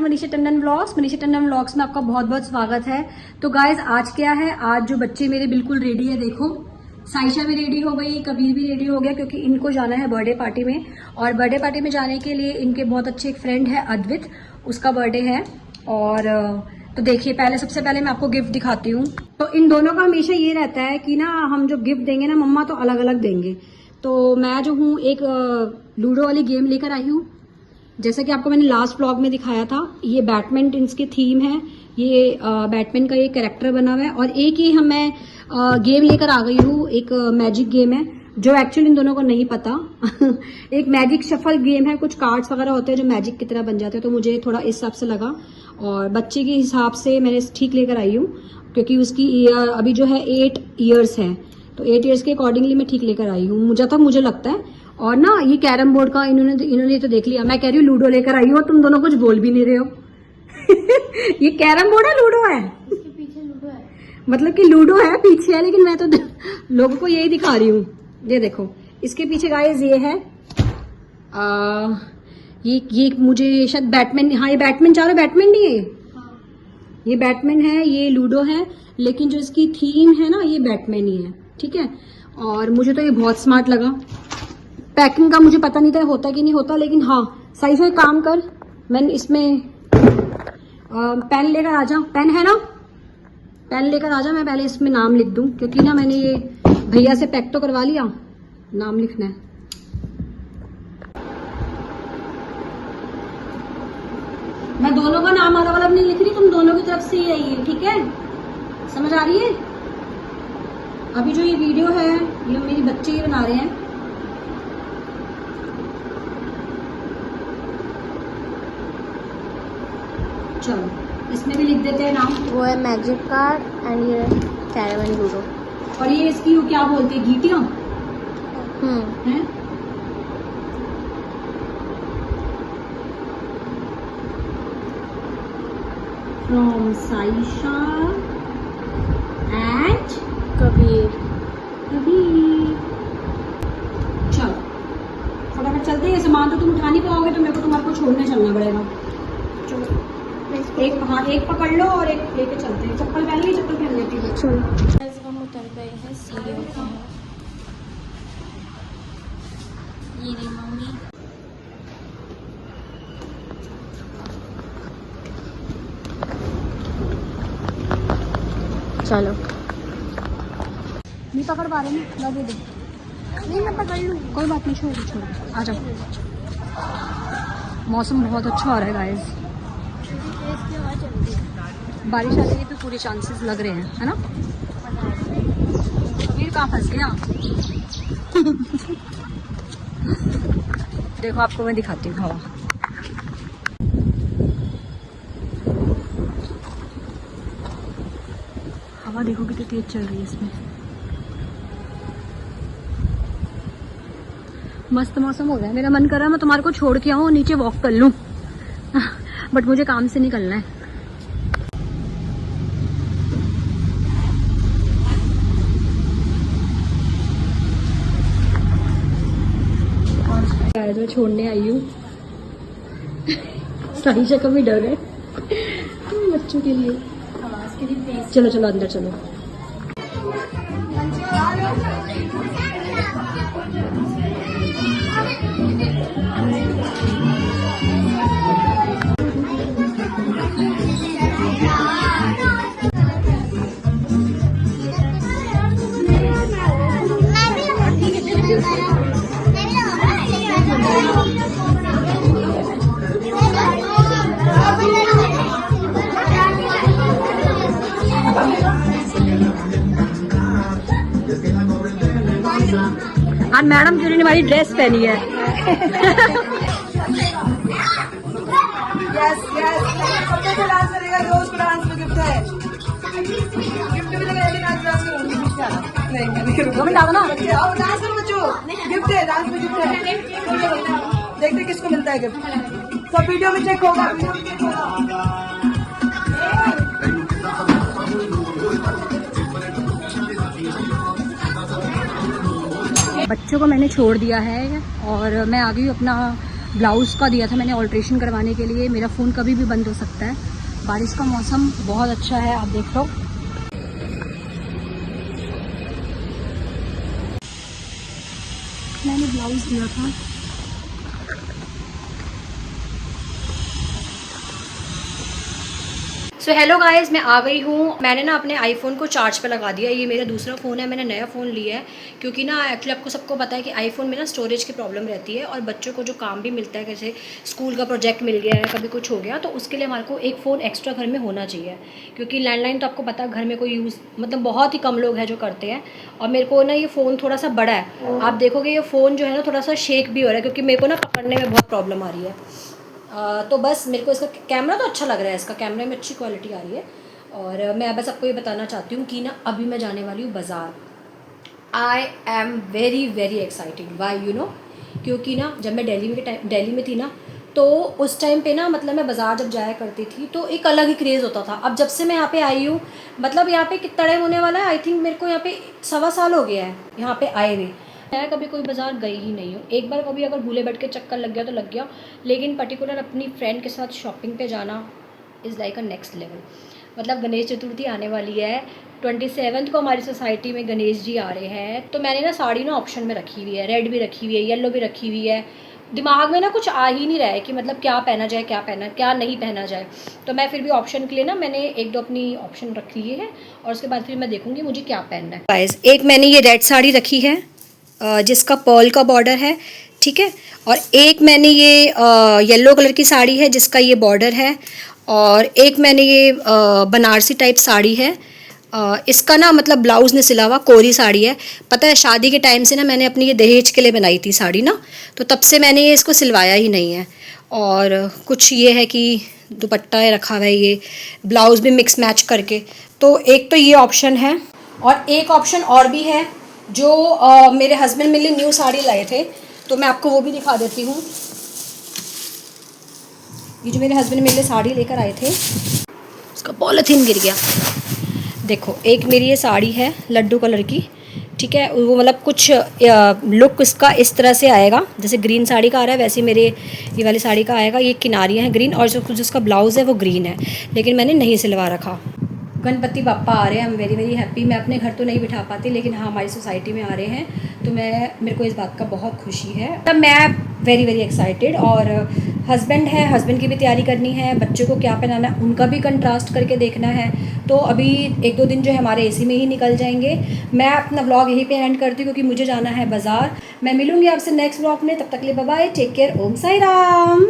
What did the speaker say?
Manisha Tandon vlogs में आपका बहुत बहुत स्वागत है। तो गाइज आज क्या है, आज जो बच्चे मेरे बिल्कुल रेडी है, देखो साइशा भी रेडी हो गई, कबीर भी रेडी हो गया, क्योंकि इनको जाना है बर्थडे पार्टी में। और बर्थडे पार्टी में जाने के लिए इनके बहुत अच्छे एक फ्रेंड है अद्वित, उसका बर्थडे है। और तो देखिए पहले सबसे पहले मैं आपको गिफ्ट दिखाती हूँ। तो इन दोनों का हमेशा ये रहता है कि ना हम जो गिफ्ट देंगे ना मम्मा तो अलग अलग देंगे। तो मैं जो हूँ एक लूडो वाली गेम लेकर आई हूँ, जैसा कि आपको मैंने लास्ट व्लॉग में दिखाया था। ये बैटमैन इसकी थीम है, ये बैटमैन का ये कैरेक्टर बना हुआ है। और एक ही मैं गेम लेकर आ गई हूँ, एक मैजिक गेम है जो एक्चुअली इन दोनों को नहीं पता। एक मैजिक शफल गेम है, कुछ कार्ड्स वगैरह होते हैं जो मैजिक की तरह बन जाते हैं। तो मुझे थोड़ा इस हिसाब से लगा और बच्चे के हिसाब से मैंने ठीक लेकर आई हूँ, क्योंकि उसकी अभी जो है 8 ईयर्स है, तो 8 ईयर्स के अकॉर्डिंगली मैं ठीक लेकर आई हूँ, मुझे लगता है। और ना ये कैरम बोर्ड का इन्होंने तो देख लिया, मैं कह रही हूँ लूडो लेकर आई हूँ, तुम दोनों कुछ बोल भी नहीं रहे हो। ये कैरम बोर्ड है लूडो है? इसके पीछे लूडो है, मतलब कि लूडो है पीछे है, लेकिन मैं तो लोगों को यही दिखा रही हूँ। ये देखो इसके पीछे गाइस ये है ये मुझे शायद बैटमैन, हाँ ये बैटमैन, चारों बैटमैन नहीं है। ये बैटमैन है, ये लूडो है, लेकिन जो इसकी थीम है ना ये बैटमैन ही है, ठीक है। और मुझे तो ये बहुत स्मार्ट लगा। पैकिंग का मुझे पता नहीं था होता कि नहीं होता, लेकिन हाँ सही से काम कर। मैंने इसमें पेन लेकर आ जा, पेन है ना, पेन लेकर आ जा। मैं पहले इसमें नाम लिख दूं, क्योंकि ना मैंने ये भैया से पैक तो करवा लिया, नाम लिखना है। मैं दोनों का नाम अलग अलग नहीं लिख रही, तुम दोनों की तरफ से ही आई है, ठीक है, समझ आ रही है। अभी जो ये वीडियो है ये मेरी बच्चे ही बना रहे हैं। चलो इसमें भी लिख देते हैं नाम। वो है मैजिक कार्ड एंड ये कैरम एंड लूडो। और ये इसकी क्या बोलते हैं, गीटियां हैं। From Saisha and Kabir. चलो फटाफट चलते हैं। सामान तो तुम उठा नहीं पाओगे, तो मेरे को तुम्हारे को छोड़ने चलना पड़ेगा। चलो एक, हाँ एक पकड़ लो और एक लेके चलते हैं। चप्पल पहन ली, चप्पल पहन लेती हूँ। चलो हम उतर गए हैं सीढ़ियों पर। ये रही मम्मी। चलो नहीं पकड़ पा रहे हैं, लगे दे। नहीं मैं पकड़ लूँ, कोई बात नहीं, छोड़ो आ जाओ। मौसम बहुत अच्छा हो रहा है गाइस, बारिश आने के तो पूरे चांसेस लग रहे हैं, है ना। कबीर कहाँ फंस गया। देखो आपको मैं दिखाती हूँ हवा। हवा देखो कितनी तेज चल रही है इसमें। मस्त मौसम हो रहा है। मेरा मन कर रहा है मैं तुम्हारे को छोड़ के आऊँ, नीचे वॉक कर लूँ, बट मुझे काम से निकलना है। जो छोड़ने आई हूँ साइशा का भी डर है बच्चों के लिए। चलो चलो अंदर चलो। आज मैडम जी ने हमारी ड्रेस पहनी है। यस यस, सबसे जो डांस करेगा जो उसको डांस में गिफ्ट है, गिफ्ट मिलेगा। लेकिन आज डांस करूंगी, नहीं मैं नहीं करूंगा। डालो ना, और डांस करो बच्चों, गिफ्ट है, डांस में गिफ्ट है। देखते किसको मिलता है गिफ्ट, सब वीडियो में चेक होगा। बच्चों को मैंने छोड़ दिया है और मैं आ गई अपना ब्लाउज़ का दिया था मैंने ऑल्ट्रेशन करवाने के लिए। मेरा फ़ोन कभी भी बंद हो सकता है। बारिश का मौसम बहुत अच्छा है, आप देख लो। मैंने ब्लाउज़ दिया था। सो हेलो गाइस, मैं आ गई हूँ। मैंने ना अपने आईफोन को चार्ज पे लगा दिया। ये मेरा दूसरा फ़ोन है, मैंने नया फ़ोन लिया है क्योंकि ना एक्चुअली आपको सबको पता है कि आईफोन में ना स्टोरेज की प्रॉब्लम रहती है और बच्चों को जो काम भी मिलता है, जैसे स्कूल का प्रोजेक्ट मिल गया है, कभी कुछ हो गया, तो उसके लिए हमारे को एक फ़ोन एक्स्ट्रा घर में होना चाहिए क्योंकि लैंडलाइन तो आपको पता है घर में कोई यूज़ मतलब बहुत ही कम लोग हैं जो करते हैं। और मेरे को ना ये फ़ोन थोड़ा सा बड़ा है, आप देखोगे ये फ़ोन जो है ना थोड़ा सा शेक भी हो रहा है क्योंकि मेरे को ना पकड़ने में बहुत प्रॉब्लम आ रही है। तो बस मेरे को इसका कैमरा तो अच्छा लग रहा है, इसका कैमरे में अच्छी क्वालिटी आ रही है। और मैं बस आपको ये बताना चाहती हूँ कि ना अभी मैं जाने वाली हूँ बाज़ार। I am very very excited. Why you know, क्योंकि ना जब मैं दिल्ली में थी ना, तो उस टाइम पे ना मतलब मैं बाज़ार जब जाया करती थी तो एक अलग ही क्रेज़ होता था। अब जब से मैं यहाँ पे आई हूँ, मतलब यहाँ पे कितना टाइम होने वाला है, आई थिंक मेरे को यहाँ पे 1.25 साल हो गया है यहाँ पे आए हुए। मैं कभी कोई बाज़ार गई ही नहीं हूँ। एक बार कभी अगर भूले बैठ के चक्कर लग गया तो लग गया, लेकिन पर्टिकुलर अपनी फ्रेंड के साथ शॉपिंग पे जाना is like a next level. मतलब गणेश चतुर्थी आने वाली है, 27 को हमारी सोसाइटी में गणेश जी आ रहे हैं, तो मैंने ना साड़ी ना ऑप्शन में रखी हुई है, रेड भी रखी हुई है, येलो भी रखी हुई है। दिमाग में ना कुछ आ ही नहीं रहा है कि मतलब क्या पहना जाए, क्या नहीं पहना जाए। तो मैं फिर भी ऑप्शन के लिए ना मैंने 1-2 अपनी ऑप्शन रख लिए हैं और उसके बाद फिर मैं देखूंगी मुझे क्या पहनना है। गाइस, एक मैंने ये रेड साड़ी रखी है जिसका पर्ल का बॉर्डर है, ठीक है। और एक मैंने ये येलो कलर की साड़ी है जिसका ये बॉर्डर है। और एक मैंने ये बनारसी टाइप साड़ी है, इसका ना मतलब ब्लाउज़ ने सिला हुआ कोरी साड़ी है। पता है शादी के टाइम से ना मैंने अपनी ये दहेज के लिए बनाई थी साड़ी ना, तो तब से मैंने ये इसको सिलवाया ही नहीं है। और कुछ ये है कि दुपट्टा है रखा हुआ है, ये ब्लाउज़ भी मिक्स मैच करके। तो एक तो ये ऑप्शन है और एक ऑप्शन और भी है जो मेरे हस्बैंड मेरे लिए न्यू साड़ी लाए थे, तो मैं आपको वो भी दिखा देती हूँ। ये जो मेरे हस्बैंड मेरे लिए साड़ी लेकर आए थे, उसका पॉलीथीन गिर गया। देखो, एक मेरी ये साड़ी है लड्डू कलर की, ठीक है। वो मतलब कुछ लुक इसका इस तरह से आएगा, जैसे ग्रीन साड़ी का आ रहा है वैसे मेरे ये वाली साड़ी का आएगा। ये किनारियाँ हैं ग्रीन और जो जिसका ब्लाउज़ है वो ग्रीन है, लेकिन मैंने नहीं सिलवा रखा। गणपति बाप्पा आ रहे हैं, हम वेरी वेरी हैप्पी। मैं अपने घर तो नहीं बिठा पाती, लेकिन हाँ हमारी सोसाइटी में आ रहे हैं, तो मेरे को इस बात का बहुत खुशी है। तब मैं वेरी वेरी एक्साइटेड। और हस्बैंड है, हस्बैंड की भी तैयारी करनी है, बच्चों को क्या पहनाना है उनका भी कंट्रास्ट करके देखना है। तो अभी 1-2 दिन जो है हमारे एसी में ही निकल जाएंगे। मैं अपना व्लॉग यहीं पे एंड करती हूँ क्योंकि मुझे जाना है बाज़ार। मैं मिलूंगी आपसे नेक्स्ट व्लॉग में, तब तक के लिए बाय बाय, टेक केयर, ओम साई राम।